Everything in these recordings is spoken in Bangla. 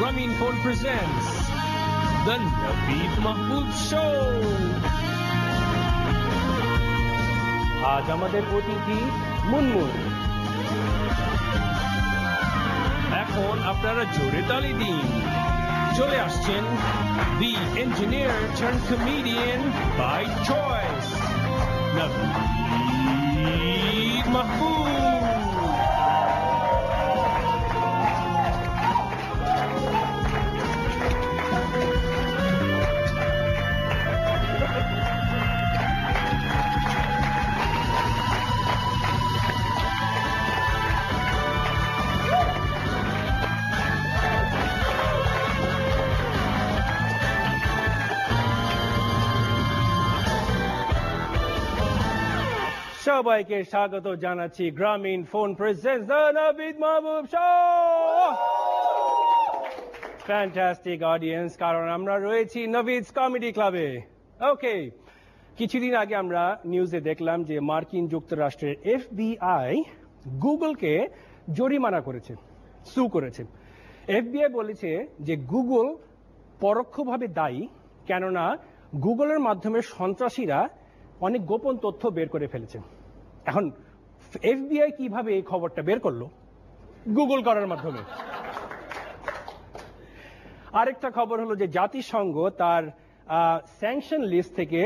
Grameenphone presents The Naveed Mahboob Show. আজ আমাদের অতিথি মুনমুন। এখন আপনারা জোরে তালি দিন। চলে আসছেন the engineer turned comedian by choice, Naveed Mahboob. সবাইকে স্বাগত জানাচ্ছি Grameenphone presents the Navid Mahbub show. Fantastic audience, কারণ আমরা রয়েছি নাভিদস কমেডি ক্লাবে। ওকে, কিছুদিন আগে আমরা নিউজে দেখলাম যে মার্কিন যুক্তরাষ্ট্রের FBI গুগলকে জরিমানা করেছে, সু করেছে। FBI বলেছে যে গুগল পরোক্ষভাবে দায়ী, কেননা গুগলের মাধ্যমে সন্ত্রাসীরা অনেক গোপন তথ্য বের করে ফেলেছে। এখন FBI কিভাবে এই খবরটা বের করলো? গুগল করার মাধ্যমে। আরেকটা খবর হলো যে জাতিসংঘ তার স্যাংশন লিস্ট থেকে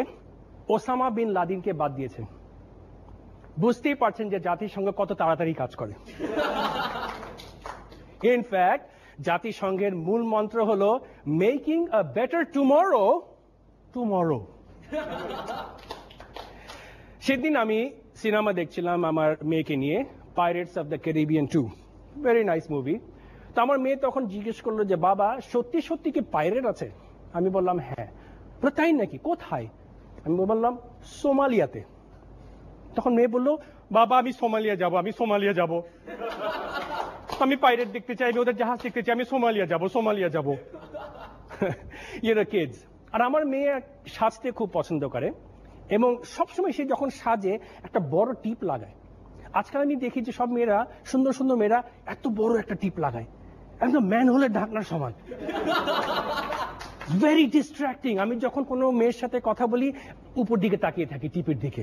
ওসামা বিন লাদেনকে বাদ দিয়েছে। বুঝতেই পারছেন যে জাতিসংঘ কত তাড়াতাড়ি কাজ করে। ইনফ্যাক্ট জাতিসংঘের মূল মন্ত্র হলো making a better tomorrow tomorrow. সেদিন আমি সিনেমা দেখছিলাম আমার মেয়েকে নিয়ে, pirates of the Caribbean 2, very nice movie. তো আমার মেয়ে তখন জিজ্ঞেস করলো যে বাবা সত্যি সত্যি কি পাইরেট আছে? আমি বললাম হ্যাঁ। তাই নাকি, কোথায়? আমি বললাম সোমালিয়াতে। তখন মেয়ে বললো বাবা আমি সোমালিয়া যাব, আমি সোমালিয়া যাব, আমি পাইরেট দেখতে চাই, আমি ওদের জাহাজ দেখতে চাই, আমি সোমালিয়া যাব, সোমালিয়া যাব। কিডস। আর আমার মেয়ে সাজতে খুব পছন্দ করে এবং সবসময় সে যখন সাজে একটা বড় টিপ লাগায়। আজকাল আমি দেখি যে সব মেয়েরা, সুন্দর সুন্দর মেয়েরা এত বড় একটা টিপ লাগায়, একদম ম্যান হোলের ঢাকনার সময়। Very distracting. আমি যখন কোনো মেয়ের সাথে কথা বলি উপর দিকে তাকিয়ে থাকি টিপের দিকে,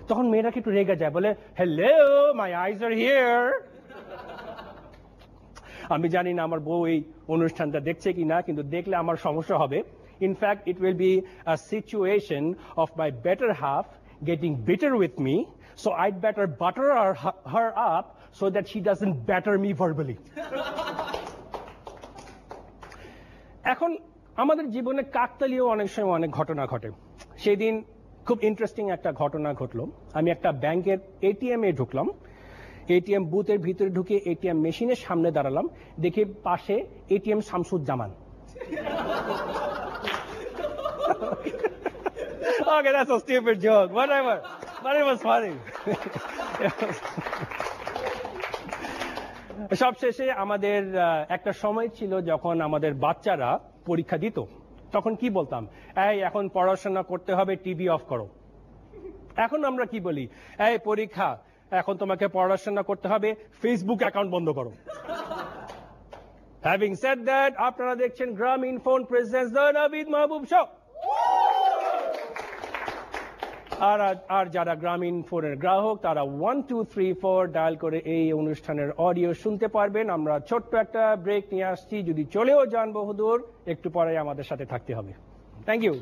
তখন মেয়েরা একটু রেগে যায়, বলে hello my eyes R here. আমি জানি না আমার বউ এই অনুষ্ঠানটা দেখছে কি না, কিন্তু দেখলে আমার সমস্যা হবে। In fact, it will be a situation of my better half getting bitter with me, so I'd better butter her up so that she doesn't batter me verbally. এখন আমাদের জীবনে কাকতালীয় অনেক সময় অনেক ঘটনা ঘটে। সেদিন খুব ইন্টারেস্টিং একটা ঘটনা ঘটলো। আমি একটা ব্যাংকের ATM এ ঢুকলাম। ATM বুথের ভিতরে ঢুকে ATM মেশিনের সামনে দাঁড়ালাম, দেখি পাশে ATM Shamsuzzaman. Okay, that's a stupid joke. Whatever. But it was funny. সবশেষে আমাদের একটা সময় ছিল যখন আমাদের বাচ্চারা পরীক্ষা দিত, তখন কি বলতাম, এই এখন পড়াশোনা করতে হবে, টিভি অফ করো। এখন আমরা কি বলি, এই পরীক্ষা, এখন তোমাকে পড়াশোনা করতে হবে, ফেসবুক অ্যাকাউন্ট বন্ধ করো। Having said that, আপনারা দেখছেন Grameenphone presents the Navid Mahbub show. আর যারা গ্রামীণফোনের গ্রাহক তারা 1 2 3 4 ডায়াল করে এই অনুষ্ঠানের অডিও শুনতে পারবেন। আমরা ছোট্ট একটা ব্রেক নিয়ে আসছি, যদি চলেও যান বহুদূর, একটু পরে আমাদের সাথে থাকতে হবে। Thank you.